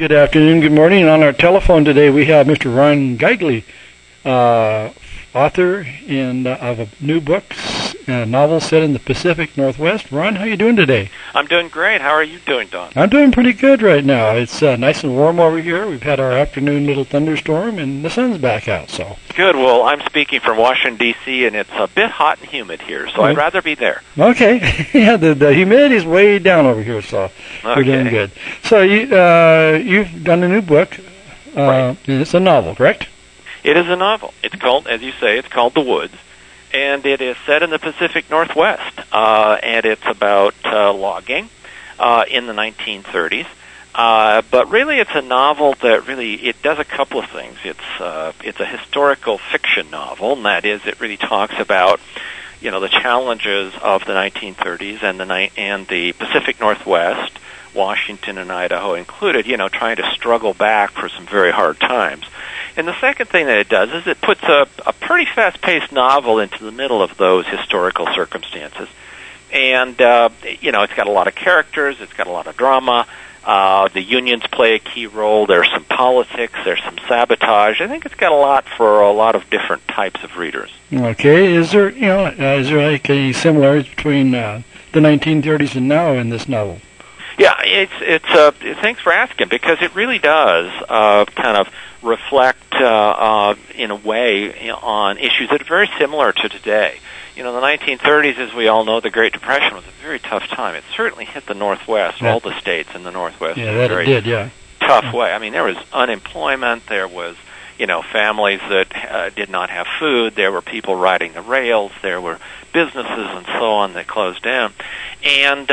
Good afternoon, good morning. On our telephone today we have Mr. Ron Geigle, author of a new book, a novel set in the Pacific Northwest. Ron, how are you doing today? I'm doing great. How are you doing, Don? I'm doing pretty good right now. It's nice and warm over here. We've had our afternoon little thunderstorm, and the sun's back out. So good. Well, I'm speaking from Washington, D.C., and it's a bit hot and humid here, so I'd rather be there. Okay. Yeah, the humidity's way down over here, so we're doing good. So you've done a new book. Right. It's a novel, correct? It is a novel. It's called, as you say, it's called The Woods, and it is set in the Pacific Northwest, and it's about logging in the 1930s. But really, it's a novel that it does a couple of things. It's a historical fiction novel, and that is, it really talks about the challenges of the 1930s and the Pacific Northwest, Washington and Idaho included, trying to struggle back for some very hard times. And the second thing that it does is it puts a pretty fast-paced novel into the middle of those historical circumstances. And, it's got a lot of characters, it's got a lot of drama, the unions play a key role, there's some politics, there's some sabotage. I think it's got a lot for a lot of different types of readers. Okay. Is there like any similarities between the 1930s and now in this novel? Yeah, thanks for asking, because it really does kind of reflect in a way on issues that are very similar to today. The 1930s, as we all know, the Great Depression was a very tough time. It certainly hit the Northwest, all the states in the Northwest. Yeah, that it did, yeah. Tough way. I mean, there was unemployment, there was families that did not have food, there were people riding the rails, there were businesses and so on that closed down. And,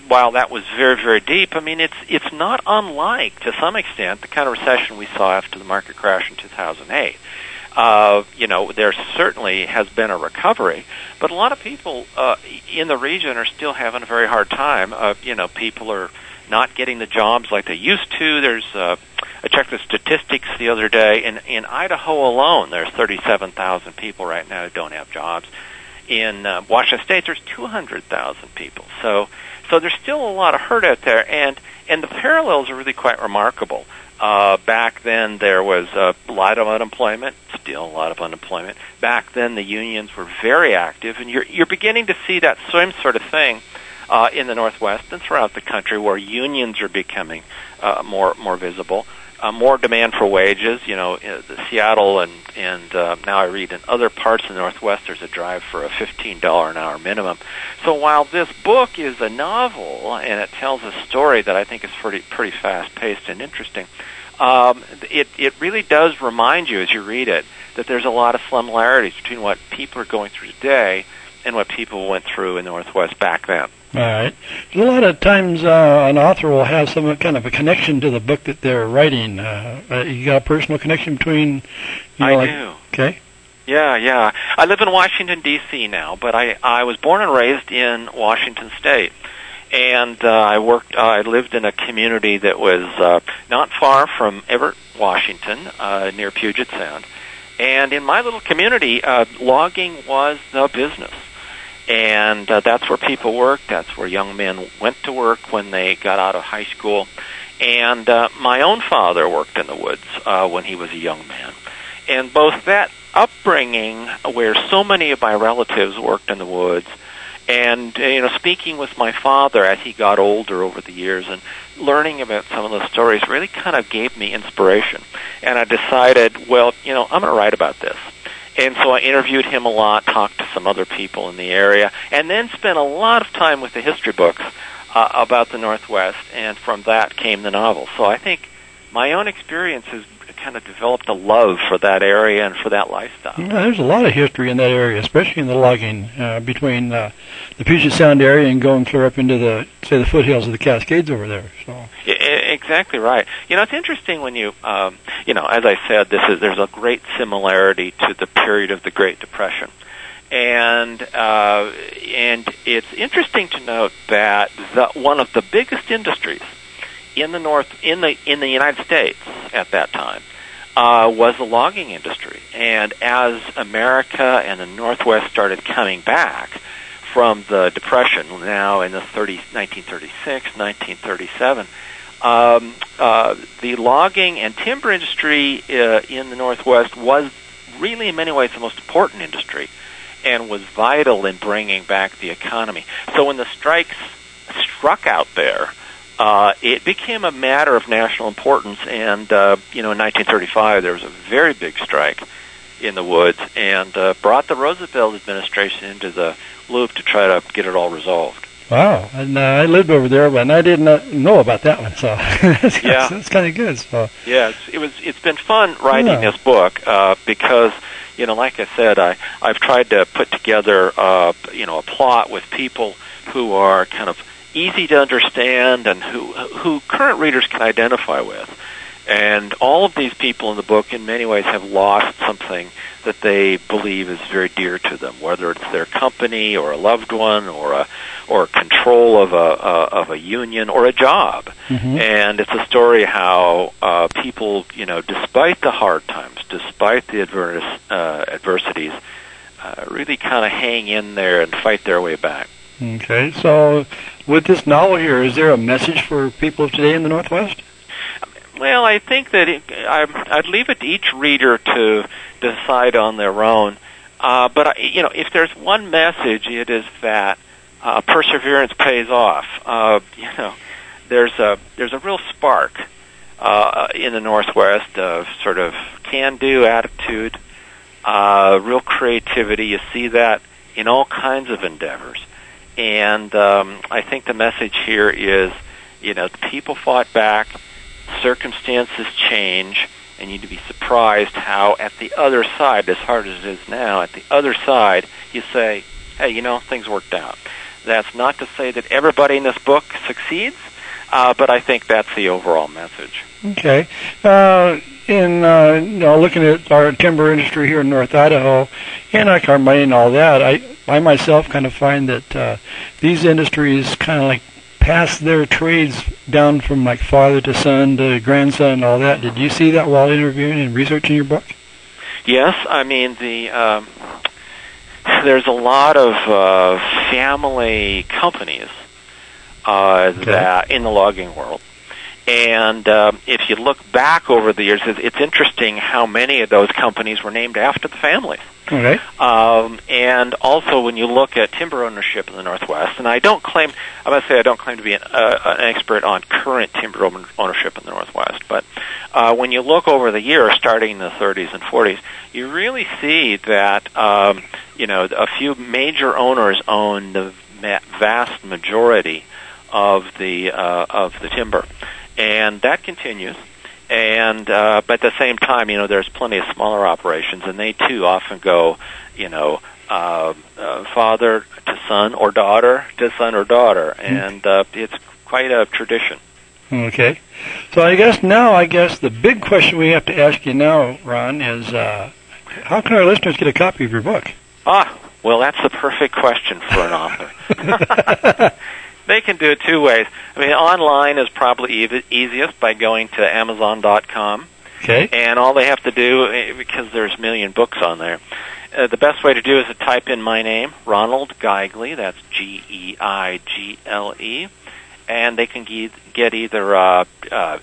while that was very, very deep, I mean, it's not unlike, to some extent, the kind of recession we saw after the market crash in 2008. There certainly has been a recovery, but a lot of people in the region are still having a very hard time. People are not getting the jobs like they used to. I checked the statistics the other day. In Idaho alone, there's 37,000 people right now who don't have jobs. In Washington State, there's 200,000 people. So there's still a lot of hurt out there, and the parallels are really quite remarkable. Back then, there was a lot of unemployment, still a lot of unemployment. Back then, the unions were very active, and you're beginning to see that same sort of thing in the Northwest and throughout the country, where unions are becoming more visible. More demand for wages. Seattle and now I read in other parts of the Northwest, there's a drive for a $15 an hour minimum. So while this book is a novel and it tells a story that I think is pretty fast-paced and interesting, it really does remind you as you read it that there's a lot of similarities between what people are going through today and what people went through in the Northwest back then. All right. A lot of times an author will have some kind of a connection to the book that they're writing. You got a personal connection between... I do. Okay. Yeah. I live in Washington, D.C. now, but I was born and raised in Washington State. And I lived in a community that was not far from Everett, Washington, near Puget Sound. And in my little community, logging was the business. And that's where people worked. That's where young men went to work when they got out of high school. And my own father worked in the woods when he was a young man. And both that upbringing, where so many of my relatives worked in the woods, and speaking with my father as he got older over the years and learning about some of those stories really kind of gave me inspiration. And I decided, well, I'm going to write about this. And so I interviewed him a lot, talked to some other people in the area, and then spent a lot of time with the history books about the Northwest, and from that came the novel. So I think my own experience has kind of developed a love for that area and for that lifestyle. Yeah, there's a lot of history in that area, especially in the logging between the Puget Sound area and going clear up into the foothills of the Cascades over there. So exactly right. It's interesting when as I said, there's a great similarity to the period of the Great Depression, and it's interesting to note that one of the biggest industries in the United States at that time was the logging industry. And as America and the Northwest started coming back from the Depression, now in the 1936, 1937, the logging and timber industry in the Northwest was really, in many ways, the most important industry and was vital in bringing back the economy. So when the strikes struck out there, it became a matter of national importance. And, in 1935, there was a very big strike in the woods and brought the Roosevelt administration into the loop to try to get it all resolved. Wow, and I lived over there, but I didn't know about that one. So that's kind of good. So yeah, it's been fun writing this book because like I said, I've tried to put together a plot with people who are kind of easy to understand and who current readers can identify with. And all of these people in the book, in many ways, have lost something that they believe is very dear to them, whether it's their company or a loved one or control of a union or a job. Mm-hmm. And it's a story how people, despite the hard times, despite the adversities, really kind of hang in there and fight their way back. Okay, so with this novel here, is there a message for people of today in the Northwest? Well, I think that I'd leave it to each reader to decide on their own. But if there's one message, it is that perseverance pays off. There's a real spark in the Northwest of sort of can-do attitude, real creativity. You see that in all kinds of endeavors. And I think the message here is, the people fought back. Circumstances change, and you'd be surprised how at the other side, as hard as it is now, at the other side, you say, hey, things worked out. That's not to say that everybody in this book succeeds, but I think that's the overall message. Okay. Looking at our timber industry here in North Idaho, and our mining and all that, I myself kind of find that these industries kind of like pass their trades down from like father to son to grandson and all that. Did you see that while interviewing and researching your book? Yes, I mean there's a lot of family companies that in the logging world, and if you look back over the years, it's interesting how many of those companies were named after the families. Okay. And also, when you look at timber ownership in the Northwest, and I don't claim to be an expert on current timber ownership in the Northwest, but when you look over the years, starting in the 30s and 40s, you really see that a few major owners own the vast majority of the timber, and that continues. And but at the same time, there's plenty of smaller operations, and they too often go, father to son or daughter to son or daughter, and it's quite a tradition. Okay, so I guess the big question we have to ask you now, Ron, is how can our listeners get a copy of your book? Well, that's the perfect question for an author. They can do it two ways. I mean, online is probably easiest by going to Amazon.com. Okay. And all they have to do, because there's a million books on there, the best way to do is to type in my name, Ronald Geigle, that's Geigle, and they can get either a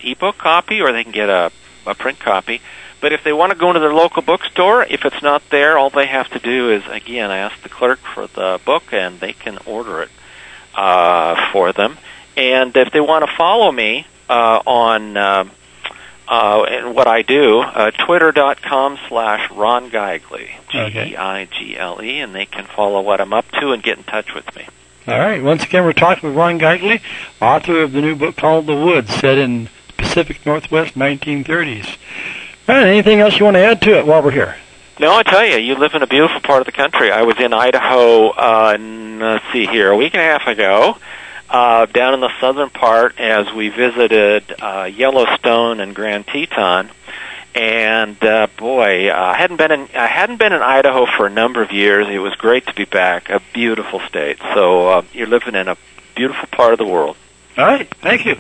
ebook copy or they can get a print copy. But if they want to go into their local bookstore, if it's not there, all they have to do is, again, ask the clerk for the book, and they can order it for them. And if they want to follow me on and what I do, twitter.com/Ron Geigle, Geigle, and they can follow what I'm up to and get in touch with me. All right. Once again, we're talking with Ron Geigle, author of the new book called The Woods, set in Pacific Northwest 1930s. All right, anything else you want to add to it while we're here? No, I tell you, you live in a beautiful part of the country. I was in Idaho, a week and a half ago, down in the southern part as we visited Yellowstone and Grand Teton. And I hadn't been in Idaho for a number of years. It was great to be back. A beautiful state. So you're living in a beautiful part of the world. All right, thank you.